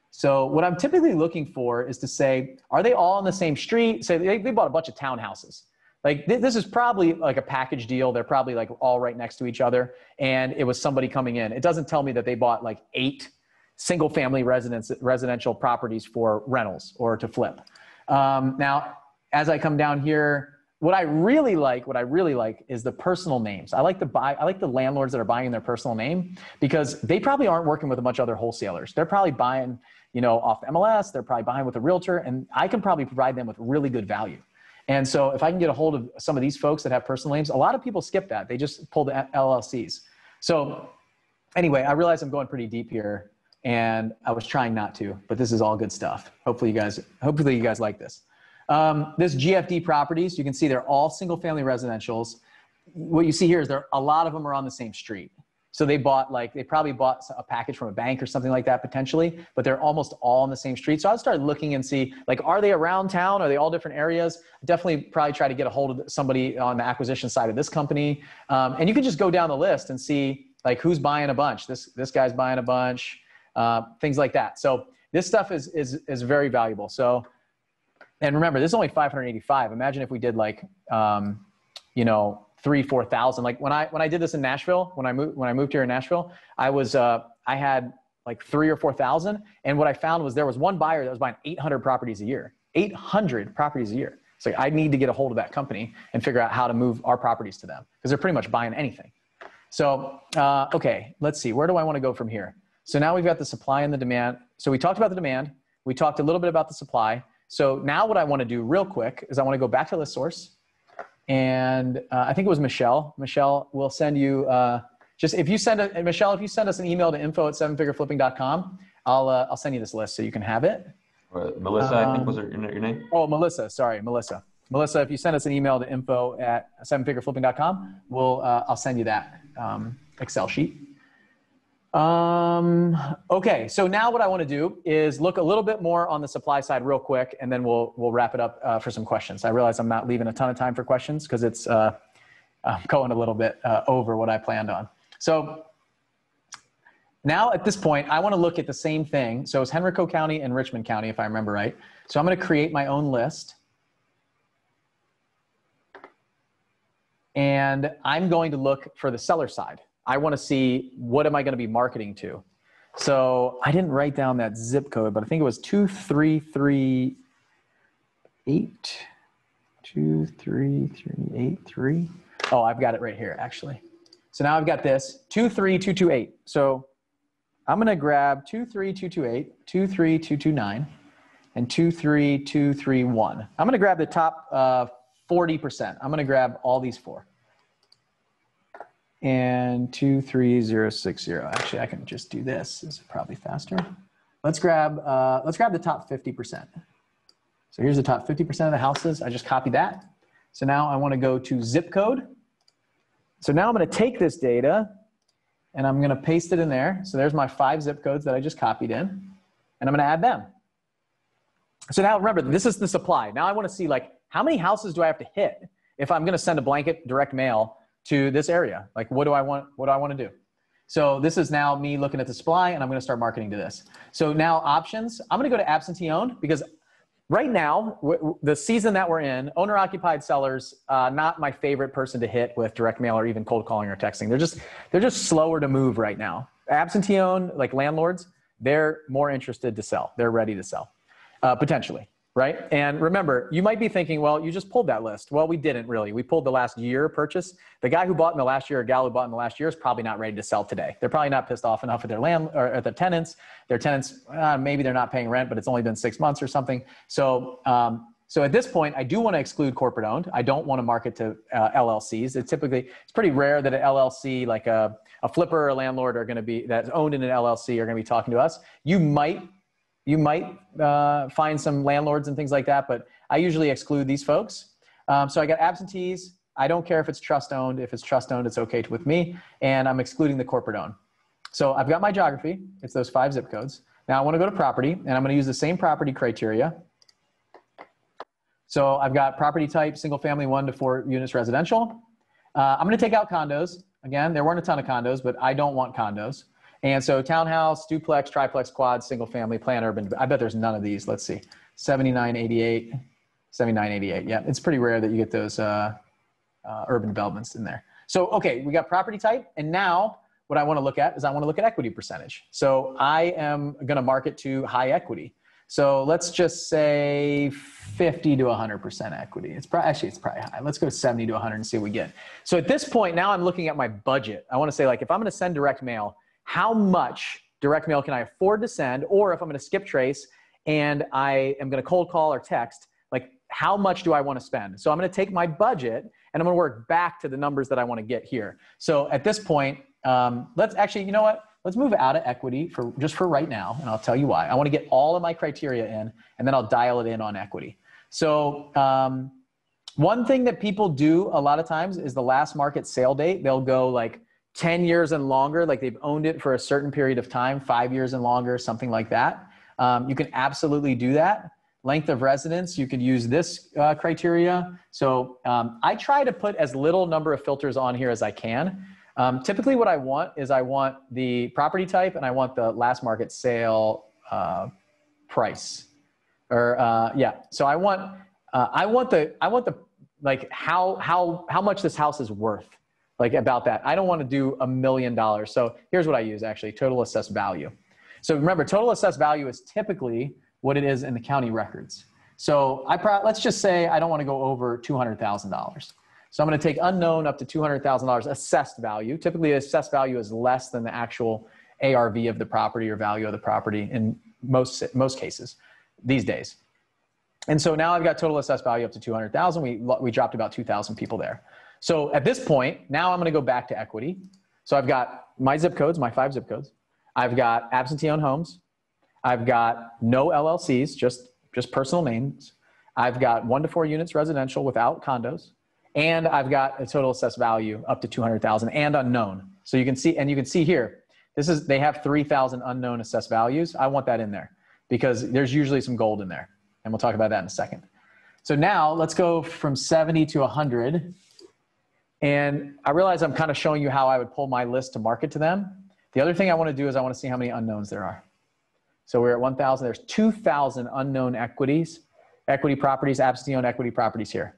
So what I'm typically looking for is to say, are they all on the same street? Say they bought a bunch of townhouses. Like this is probably like a package deal. They're probably like all right next to each other. And it was somebody coming in. It doesn't tell me that they bought like 8 single family residential properties for rentals or to flip. Now, as I come down here, what I really like is the personal names. I like the landlords that are buying their personal name because they probably aren't working with a bunch of other wholesalers. They're probably buying, off MLS. They're probably buying with a realtor, and I can probably provide them with really good value. And so if I can get a hold of some of these folks that have personal names, a lot of people skip that. They just pull the LLCs. So anyway, I realize I'm going pretty deep here, and I was trying not to, but this is all good stuff. Hopefully you guys like this. This GFD properties, you can see they're all single family residentials. What you see here is a lot of them are on the same street. So they probably bought a package from a bank or something like that potentially, but they're almost all on the same street. So I'll start looking and see, are they around town? Are they all different areas? Definitely probably try to get a hold of somebody on the acquisition side of this company. And you can just go down the list and see who's buying a bunch. This guy's buying a bunch, things like that. So this stuff is very valuable. So, and remember, this is only 585. Imagine if we did 3,000-4,000. Like when I did this in Nashville, when I moved here in Nashville, I had 3,000 or 4,000. And what I found was there was one buyer that was buying 800 properties a year. 800 properties a year. So I need to get a hold of that company and figure out how to move our properties to them because they're pretty much buying anything. So, okay, let's see. Where do I want to go from here? So now we've got the supply and the demand. So we talked about the demand. We talked a little bit about the supply. So now what I want to do real quick is I want to go back to list source. And I think it was Michelle. Michelle will send you just if you send Michelle, if you send us an email to info@sevenfigureflipping.com, I'll send you this list so you can have it. Melissa, I think was your name? Oh, Melissa. Sorry, Melissa. Melissa, if you send us an email to info@sevenfigureflipping.com, I'll send you that Excel sheet. Okay, so now what I want to do is look a little bit more on the supply side real quick, and then we'll wrap it up for some questions. I realize I'm not leaving a ton of time for questions because it's I'm going a little bit over what I planned on. So now at this point, I want to look at the same thing. So it's Henrico County and Richmond County, if I remember right. So I'm going to create my own list. And I'm going to look for the seller side. I want to see what am I going to be marketing to. So I didn't write down that zip code, but I think it was 23383. 23383. Oh, I've got it right here, actually. So now I've got this 23228. So I'm going to grab 23228, 23229, and 23231. I'm going to grab the top 40%. I'm going to grab all these four. And 23060. Actually, I can just do this. This is probably faster. Let's grab the top 50%. So here's the top 50% of the houses. I just copied that. So now I want to go to zip code. So now I'm going to take this data and I'm going to paste it in there. So there's my 5 zip codes that I just copied in, and I'm going to add them. So now remember, this is the supply. Now I want to see, like, how many houses do I have to hit if I'm going to send a blanket direct mail to this area? Like, what do I want to do? So this is now me looking at the supply, and I'm going to start marketing to this. So now options, I'm going to go to absentee owned, because right now, the season that we're in, owner occupied sellers, not my favorite person to hit with direct mail or even cold calling or texting. They're just slower to move right now. Absentee owned, like landlords, they're more interested to sell. They're ready to sell, potentially. Right? And remember, you might be thinking, well, you just pulled that list. Well, we didn't really. We pulled the last year purchase. The guy who bought in the last year or gal who bought in the last year is probably not ready to sell today. They're probably not pissed off enough at their at their tenants. Their tenants, maybe they're not paying rent, but it's only been 6 months or something. So, so at this point, I do want to exclude corporate owned. I don't want to market to LLCs. It's pretty rare that an LLC, like a flipper or a landlord, are going to be that's owned in an LLC are going to be talking to us. You might find some landlords and things like that, but I usually exclude these folks. So I got absentees. I don't care if it's trust owned. If it's trust owned, it's okay with me. And I'm excluding the corporate owned. So I've got my geography. It's those 5 zip codes. Now I want to go to property, and I'm going to use the same property criteria. So I've got property type, single family, 1 to 4 units residential. I'm going to take out condos. Again, there weren't a ton of condos, but I don't want condos. And so townhouse, duplex, triplex, quad, single family, plan urban. I bet there's none of these. Let's see. 7988, 7988. Yeah, it's pretty rare that you get those urban developments in there. So, okay, we got property type. And now what I want to look at is I want to look at equity percentage. So I am going to market to high equity. So let's just say 50 to 100% equity. It's probably high. Let's go 70 to 100 and see what we get. So at this point, now I'm looking at my budget. I want to say, like, if I'm going to send direct mail, how much direct mail can I afford to send? Or if I'm going to skip trace and I am going to cold call or text, like, how much do I want to spend? So I'm going to take my budget and I'm going to work back to the numbers that I want to get here. So at this point, let's actually, you know what? Let's move out of equity just for right now. And I'll tell you why. I want to get all of my criteria in, and then I'll dial it in on equity. So one thing that people do a lot of times is the last market sale date. They'll go like 10 years and longer, like they've owned it for a certain period of time, 5 years and longer, something like that. You can absolutely do that. Length of residence, you could use this criteria. So I try to put as little number of filters on here as I can. Typically what I want is I want the property type and I want the last market sale price. Or yeah, so I want the like how much this house is worth. Like about that. I don't want to do $1 million. So here's what I use actually, total assessed value. So remember, total assessed value is typically what it is in the county records. So let's just say I don't want to go over $200,000. So I'm going to take unknown up to $200,000 assessed value. Typically assessed value is less than the actual ARV of the property or value of the property in most cases these days. And so now I've got total assessed value up to 200,000. We dropped about 2,000 people there. So at this point, now I'm going to go back to equity. So I've got my zip codes, my 5 zip codes. I've got absentee owned homes. I've got no LLCs, just personal names. I've got 1 to 4 units residential without condos. And I've got a total assessed value up to 200,000 and unknown. So you can see, and you can see here, they have 3,000 unknown assessed values. I want that in there because there's usually some gold in there. And we'll talk about that in a second. So now let's go from 70 to 100. And I realize I'm kind of showing you how I would pull my list to market to them. The other thing I want to do is I want to see how many unknowns there are. So we're at 1,000. There's 2,000 unknown equity properties, absentee owned equity properties here.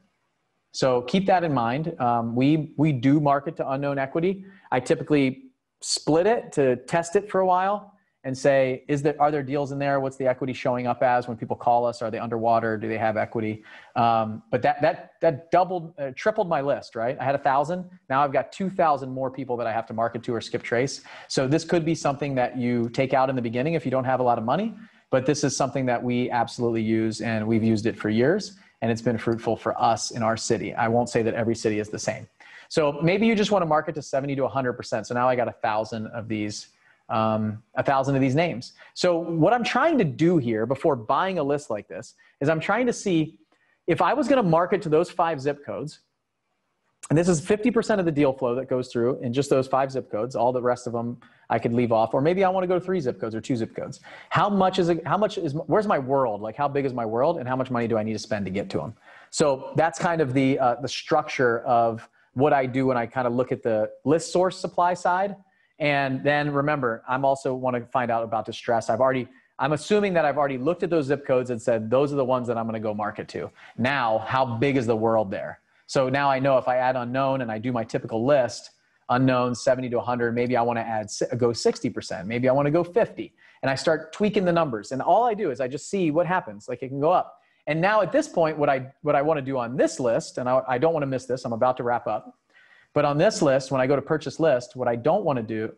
So keep that in mind. We do market to unknown equity. I typically split it to test it for a while and say, are there deals in there? What's the equity showing up as when people call us? Are they underwater? Do they have equity? But that tripled my list, right? I had 1,000. Now I've got 2,000 more people that I have to market to or skip trace. So this could be something that you take out in the beginning if you don't have a lot of money, but this is something that we absolutely use, and we've used it for years, and it's been fruitful for us in our city. I won't say that every city is the same. So maybe you just want to market to 70 to 100%. So now I got 1,000 of these. 1,000 of these names. So what I'm trying to do here before buying a list like this is I'm trying to see if I was going to market to those 5 zip codes, and this is 50% of the deal flow that goes through in just those 5 zip codes. All the rest of them I could leave off, or maybe I want to go to 3 zip codes or 2 zip codes. Where's my world? Like how big is my world, and how much money do I need to spend to get to them? So that's kind of the structure of what I do when I kind of look at the list source supply side. And then remember, I'm also want to find out about distress. I'm assuming that I've already looked at those zip codes and said, those are the ones that I'm going to go market to. Now, how big is the world there? So now I know if I add unknown and I do my typical list, unknown 70 to 100, maybe I want to go 60%. Maybe I want to go 50. And I start tweaking the numbers. And all I do is I just see what happens. Like it can go up. And now at this point, what I want to do on this list, and I don't want to miss this, I'm about to wrap up. But on this list, when I go to purchase list, what I don't want to do,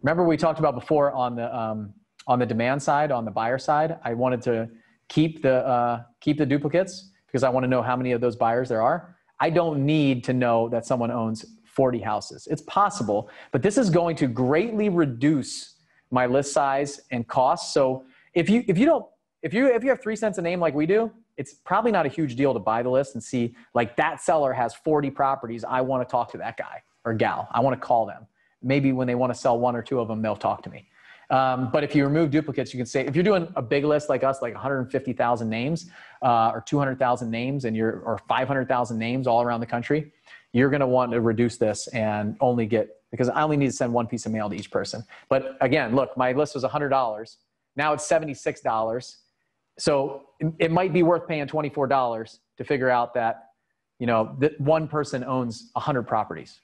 remember we talked about before on the demand side, on the buyer side, I wanted to keep the duplicates because I want to know how many of those buyers there are. I don't need to know that someone owns 40 houses. It's possible, but this is going to greatly reduce my list size and cost. So if you have 3 cents a name like we do, it's probably not a huge deal to buy the list and see like that seller has 40 properties. I want to talk to that guy or gal. I want to call them. Maybe when they want to sell 1 or 2 of them, they'll talk to me. But if you remove duplicates, you can say, if you're doing a big list like us, like 150,000 names or 200,000 names or 500,000 names all around the country, you're going to want to reduce this and only because I only need to send 1 piece of mail to each person. But again, look, my list was $100. Now it's $76. So it might be worth paying $24 to figure out that, that one person owns 100 properties.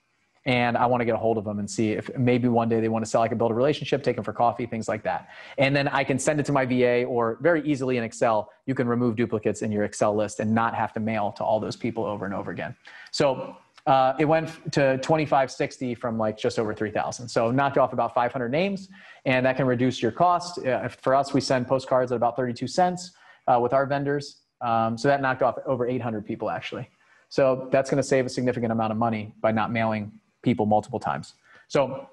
And I want to get a hold of them and see if maybe one day they want to sell. I can build a relationship, take them for coffee, things like that. And then I can send it to my VA, or very easily in Excel, you can remove duplicates in your Excel list and not have to mail to all those people over and over again. So it went to 2560 from like just over 3,000. So knocked off about 500 names, and that can reduce your cost. For us, we send postcards at about 32 cents with our vendors. So that knocked off over 800 people actually. So that's going to save a significant amount of money by not mailing people multiple times. So,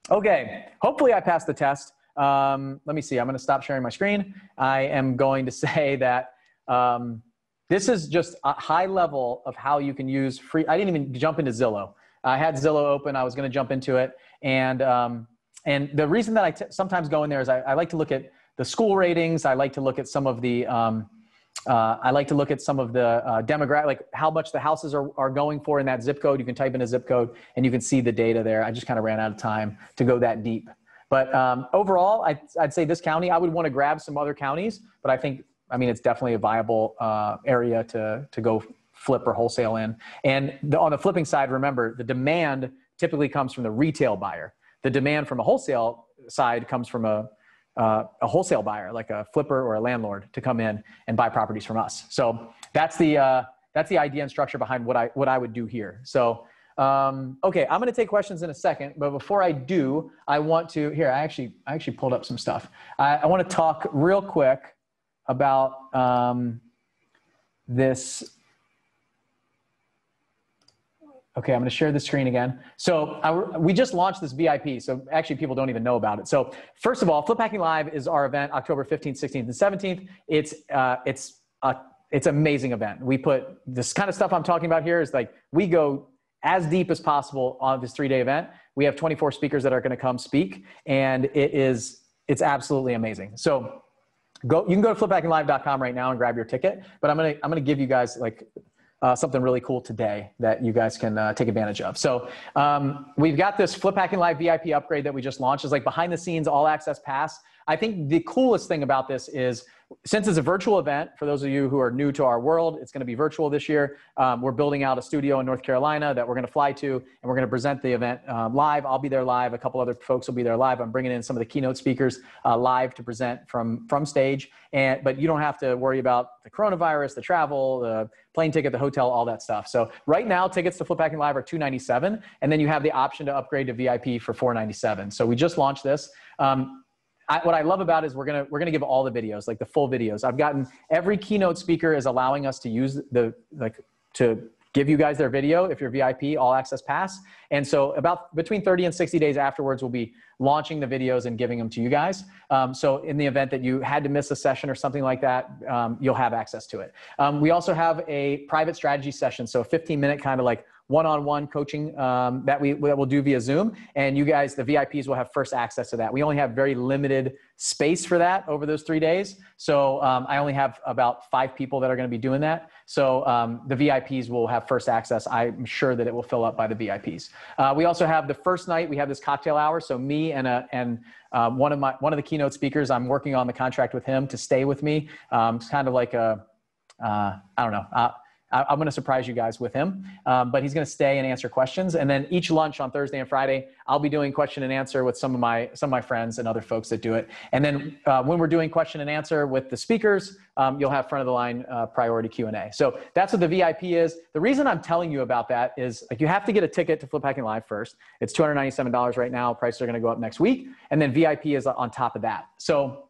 okay, hopefully I passed the test. Let me see, I'm going to stop sharing my screen. I am going to say that this is just a high level of how you can use free. I didn't even jump into Zillow. I had Zillow open. I was going to jump into it. And the reason that I sometimes go in there is I like to look at the school ratings. I like to look at some of the demographic, like how much the houses are going for in that zip code. You can type in a zip code and you can see the data there. I just kind of ran out of time to go that deep. But overall, I'd say this county, I would want to grab some other counties, but I mean, it's definitely a viable area to go flip or wholesale in. And on the flipping side, remember, the demand typically comes from the retail buyer. The demand from a wholesale side comes from a wholesale buyer, like a flipper or a landlord, to come in and buy properties from us. So that's the idea and structure behind what I would do here. So, okay, I'm going to take questions in a second, but before I do, I want to, here, I actually pulled up some stuff. I want to talk real quick about this. Okay, I'm going to share the screen again. So we just launched this VIP. So actually people don't even know about it. So first of all, Flip Hacking Live is our event, October 15th, 16th, and 17th. It's an amazing event. We put this kind of stuff I'm talking about here is like, we go as deep as possible on this 3-day event. We have 24 speakers that are going to come speak, and it's absolutely amazing. So you can go to fliphackinglive.com right now and grab your ticket, but I'm going to give you guys like something really cool today that you guys can take advantage of. So we've got this Flip Hacking Live VIP upgrade that we just launched. It's like behind the scenes, all access pass. I think the coolest thing about this is, since it's a virtual event, for those of you who are new to our world, it's going to be virtual this year. We're building out a studio in North Carolina that we're going to fly to, and we're going to present the event live. I'll be there live. A couple other folks will be there live. I'm bringing in some of the keynote speakers live to present from stage. But you don't have to worry about the coronavirus, the travel, the plane ticket, the hotel, all that stuff. So right now, tickets to Flip Hacking Live are $297, and then you have the option to upgrade to VIP for $497. So we just launched this. What I love about it is we're gonna give all the videos, like the full videos. I've gotten every keynote speaker is allowing us to use to give you guys their video if you're VIP, all access pass. And so between 30 and 60 days afterwards, we'll be launching the videos and giving them to you guys. So in the event that you had to miss a session or something like that, you'll have access to it. We also have a private strategy session, so a 15-minute kind of like one-on-one coaching that we'll do via Zoom, and you guys, the VIPs, will have first access to that. We only have very limited space for that over those 3 days, so I only have about 5 people that are going to be doing that. So the VIPs will have first access. I'm sure that it will fill up by the VIPs. We also have the first night, we have this cocktail hour. So me and one of the keynote speakers, I'm working on the contract with him to stay with me. It's kind of like I don't know. I'm going to surprise you guys with him, but he's going to stay and answer questions. And then each lunch on Thursday and Friday, I'll be doing question and answer with some of my friends and other folks that do it. And then when we're doing question and answer with the speakers, you'll have front of the line priority Q&A. So that's what the VIP is. The reason I'm telling you about that is, like, you have to get a ticket to Flip Hacking Live first. It's $297 right now. Prices are going to go up next week. And then VIP is on top of that. So,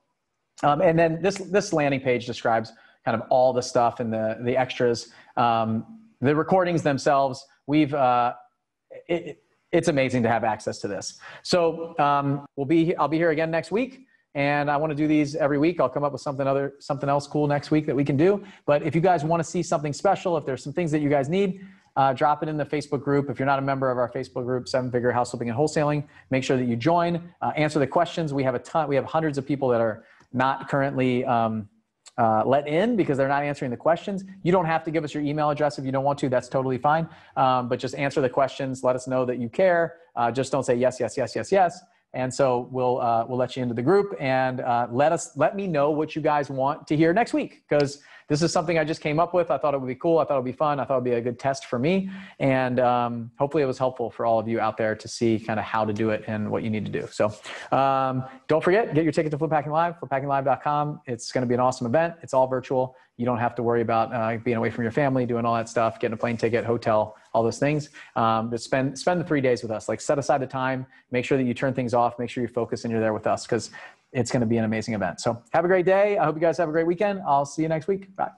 and then this landing page describes kind of all the stuff and the extras. The recordings themselves, it's amazing to have access to this. So I'll be here again next week, and I want to do these every week. I'll come up with something else cool next week that we can do. But if you guys want to see something special, if there's some things that you guys need, drop it in the Facebook group. If you're not a member of our Facebook group, 7-Figure House Flipping and Wholesaling, make sure that you join, answer the questions. We have hundreds of people that are not currently let in because they're not answering the questions. You don't have to give us your email address if you don't want to. That's totally fine. But just answer the questions. Let us know that you care. Just don't say yes, yes, yes, yes, yes. And so we'll let you into the group, and let me know what you guys want to hear next week, because this is something I just came up with. I thought it would be cool. I thought it would be fun. I thought it would be a good test for me. And hopefully it was helpful for all of you out there to see kind of how to do it and what you need to do. So don't forget, get your ticket to Flip Hacking Live, fliphackinglive.com. It's going to be an awesome event. It's all virtual. You don't have to worry about being away from your family, doing all that stuff, getting a plane ticket, hotel, all those things. But spend the 3 days with us. Like, set aside the time, make sure that you turn things off, make sure you focus and you're there with us, because it's going to be an amazing event. So have a great day. I hope you guys have a great weekend. I'll see you next week. Bye.